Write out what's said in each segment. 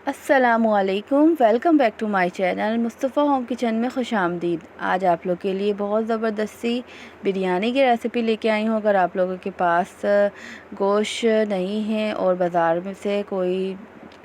अस्सलामुअलैकुम, welcome back to my channel Mustafa home kitchen में खुशामदीद। आज आप लोग के लिए बहुत ज़बरदस्त सी बिरयानी की रेसिपी लेके आई हूँ। अगर आप लोगों के पास गोश्त नहीं है और बाज़ार में से कोई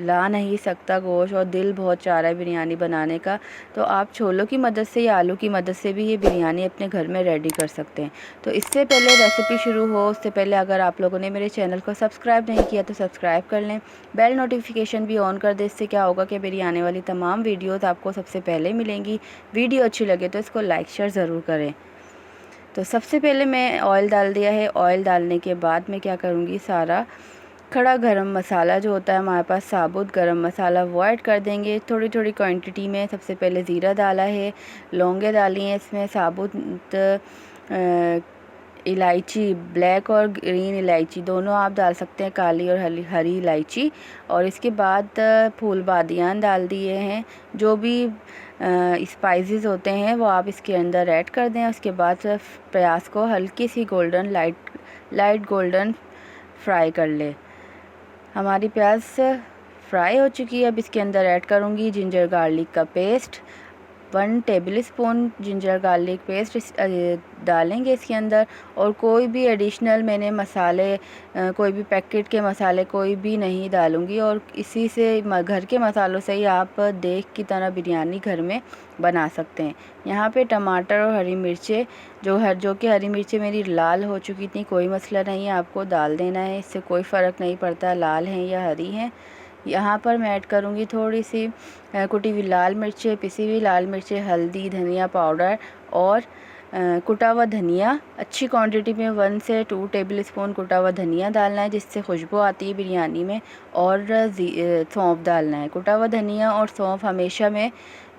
ला नहीं सकता गोश्त और दिल बहुत चाह रहा है बिरयानी बनाने का, तो आप छोलों की मदद से या आलू की मदद से भी ये बिरयानी अपने घर में रेडी कर सकते हैं। तो इससे पहले रेसिपी शुरू हो उससे पहले अगर आप लोगों ने मेरे चैनल को सब्सक्राइब नहीं किया तो सब्सक्राइब कर लें, बेल नोटिफिकेशन भी ऑन कर दें। इससे क्या होगा कि मेरी आने वाली तमाम वीडियोस आपको सबसे पहले मिलेंगी। वीडियो अच्छी लगे तो इसको लाइक शेयर ज़रूर करें। तो सबसे पहले मैं ऑयल डाल दिया है। ऑयल डालने के बाद मैं क्या करूँगी, सारा खड़ा गरम मसाला जो होता है हमारे पास, साबुत गरम मसाला, वो ऐड कर देंगे थोड़ी थोड़ी क्वांटिटी में। सबसे पहले ज़ीरा डाला है, लौंगे डाली हैं, इसमें साबुत इलायची, ब्लैक और ग्रीन इलायची दोनों आप डाल सकते हैं, काली और हरी इलायची। और इसके बाद फूल बादियान डाल दिए हैं। जो भी स्पाइसेस होते हैं वो आप इसके अंदर ऐड कर दें। उसके बाद प्याज को हल्की सी गोल्डन लाइट गोल्डन फ्राई कर ले। हमारी प्याज फ्राई हो चुकी है। अब इसके अंदर ऐड करूँगी जिंजर गार्लिक का paste, 1 table spoon ginger garlic paste डालेंगे इसके अंदर। और कोई भी एडिशनल मैंने मसाले, कोई भी पैकेट के मसाले कोई भी नहीं डालूँगी। और इसी से घर के मसालों से ही आप देख की तरह बिरयानी घर में बना सकते हैं। यहाँ पे टमाटर और हरी मिर्चें जो कि हरी मिर्चें मेरी लाल हो चुकी थी, कोई मसला नहीं है, आपको डाल देना है, इससे कोई फ़र्क नहीं पड़ता लाल हैं या हरी हैं। यहाँ पर मैं ऐड करूँगी थोड़ी सी कुटी हुई लाल मिर्चें, पिसी हुई लाल मिर्चें, हल्दी, धनिया पाउडर और कुटा हुआ धनिया। अच्छी क्वांटिटी में 1 से 2 टेबल स्पून कुटा हुआ धनिया डालना है जिससे खुशबू आती है बिरयानी में। और सौंफ डालना है। कुटा हुआ धनिया और सौंफ हमेशा मैं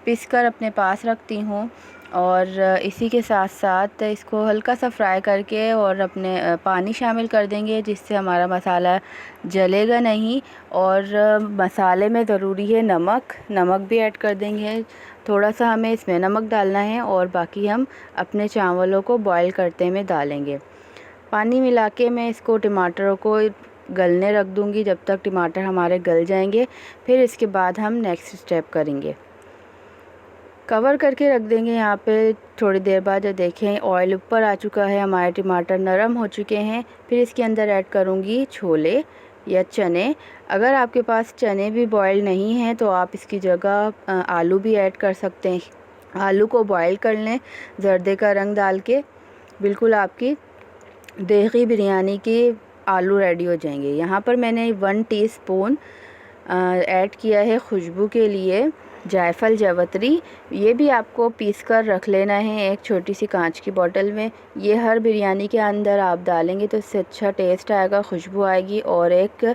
पीस कर अपने पास रखती हूँ। और इसी के साथ साथ इसको हल्का सा फ्राई करके और अपने पानी शामिल कर देंगे जिससे हमारा मसाला जलेगा नहीं। और मसाले में ज़रूरी है नमक भी ऐड कर देंगे। थोड़ा सा हमें इसमें नमक डालना है और बाकी हम अपने चावलों को बॉईल करते में डालेंगे। पानी मिला के मैं इसको टमाटरों को गलने रख दूँगी जब तक टमाटर हमारे गल जाएंगे। फिर इसके बाद हम नेक्स्ट स्टेप करेंगे, कवर करके रख देंगे। यहाँ पे थोड़ी देर बाद जो देखें ऑयल ऊपर आ चुका है, हमारे टमाटर नरम हो चुके हैं। फिर इसके अंदर ऐड करूँगी छोले या चने। अगर आपके पास चने भी बॉयल नहीं हैं तो आप इसकी जगह आलू भी ऐड कर सकते हैं। आलू को बॉयल कर लें जर्दे का रंग डाल के, बिल्कुल आपकी देगी बिरयानी की आलू रेडी हो जाएंगे। यहाँ पर मैंने 1 टीस्पून ऐड किया है खुशबू के लिए जायफल जावित्री। ये भी आपको पीस कर रख लेना है एक छोटी सी कांच की बोतल में। ये हर बिरयानी के अंदर आप डालेंगे तो इससे अच्छा टेस्ट आएगा, खुशबू आएगी। और एक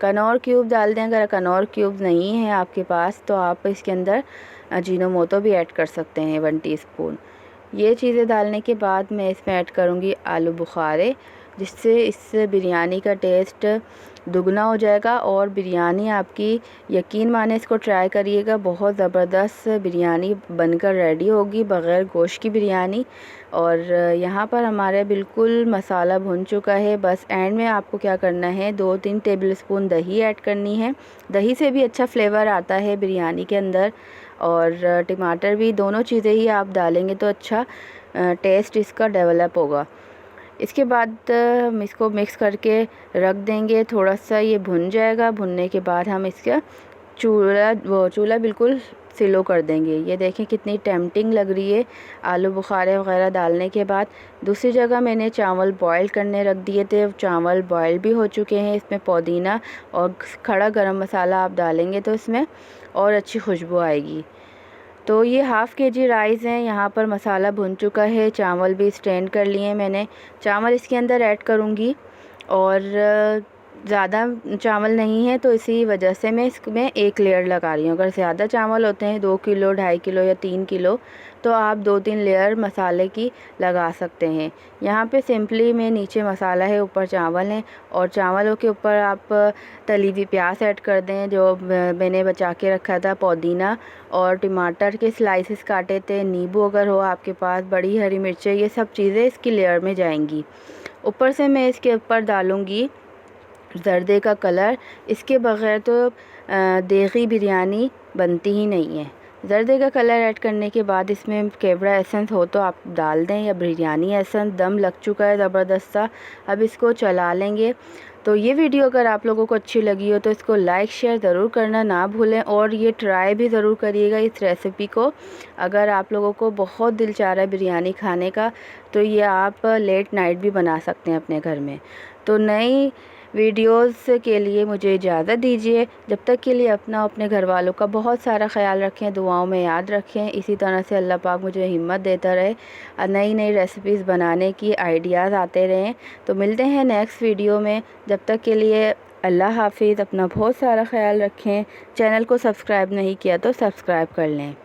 कनौर क्यूब डाल दें। अगर कनौर क्यूब नहीं है आपके पास तो आप इसके अंदर अजीनोमोटो भी ऐड कर सकते हैं 1 टीस्पून। ये चीज़ें डालने के बाद मैं इसमें ऐड करूँगी आलू बुखारे, जिससे इस बिरयानी का टेस्ट दुगना हो जाएगा। और बिरयानी आपकी, यकीन माने इसको ट्राई करिएगा, बहुत ज़बरदस्त बिरयानी बनकर रेडी होगी बग़ैर गोश्त की बिरयानी। और यहाँ पर हमारे बिल्कुल मसाला भुन चुका है। बस एंड में आपको क्या करना है, 2-3 टेबल स्पून दही ऐड करनी है। दही से भी अच्छा फ्लेवर आता है बिरयानी के अंदर। और टमाटर भी, दोनों चीज़ें ही आप डालेंगे तो अच्छा टेस्ट इसका डेवलप होगा। इसके बाद हम इसको मिक्स करके रख देंगे। थोड़ा सा ये भुन जाएगा। भुनने के बाद हम इसका चूल्हा बिल्कुल स्लो कर देंगे। ये देखें कितनी टेम्पटिंग लग रही है आलू बुखारे वगैरह डालने के बाद। दूसरी जगह मैंने चावल बॉईल करने रख दिए थे, चावल बॉईल भी हो चुके हैं। इसमें पुदीना और खड़ा गरम मसाला आप डालेंगे तो इसमें और अच्छी खुशबू आएगी। तो ये हाफ़ केजी राइस हैं। यहाँ पर मसाला भुन चुका है, चावल भी स्ट्रेन कर लिए हैं मैंने। चावल इसके अंदर ऐड करूँगी और ज़्यादा चावल नहीं है तो इसी वजह से मैं इसमें 1 लेयर लगा रही हूँ। अगर ज़्यादा चावल होते हैं 2 किलो, 2.5 किलो या 3 किलो, तो आप 2-3 लेयर मसाले की लगा सकते हैं। यहाँ पे सिंपली में नीचे मसाला है, ऊपर चावल हैं। और चावलों के ऊपर आप तली हुई प्याज ऐड कर दें जो मैंने बचा के रखा था, पुदीना और टमाटर के स्लाइसेस काटे थे, नींबू अगर हो आपके पास, बड़ी हरी मिर्चें, ये सब चीज़ें इसकी लेयर में जाएंगी। ऊपर से मैं इसके ऊपर डालूँगी जर्दे का कलर। इसके बग़ैर तो देगी बिरयानी बनती ही नहीं है। ज़र्दे का कलर ऐड करने के बाद इसमें केवड़ा एसेंस हो तो आप डाल दें, या बिरयानी एसेंस। दम लग चुका है ज़बरदस्त सा, अब इसको चला लेंगे। तो ये वीडियो अगर आप लोगों को अच्छी लगी हो तो इसको लाइक शेयर ज़रूर करना ना भूलें, और ये ट्राई भी ज़रूर करिएगा इस रेसिपी को। अगर आप लोगों को बहुत दिल चाह रहा है बिरयानी खाने का तो ये आप लेट नाइट भी बना सकते हैं अपने घर में। तो नई वीडियोस के लिए मुझे इजाज़त दीजिए। जब तक के लिए अपना अपने घर वालों का बहुत सारा ख्याल रखें, दुआओं में याद रखें। इसी तरह से अल्लाह पाक मुझे हिम्मत देता रहे, नई नई रेसिपीज़ बनाने की आइडियाज़ आते रहें। तो मिलते हैं नेक्स्ट वीडियो में। जब तक के लिए अल्लाह हाफिज़। अपना बहुत सारा ख्याल रखें। चैनल को सब्सक्राइब नहीं किया तो सब्सक्राइब कर लें।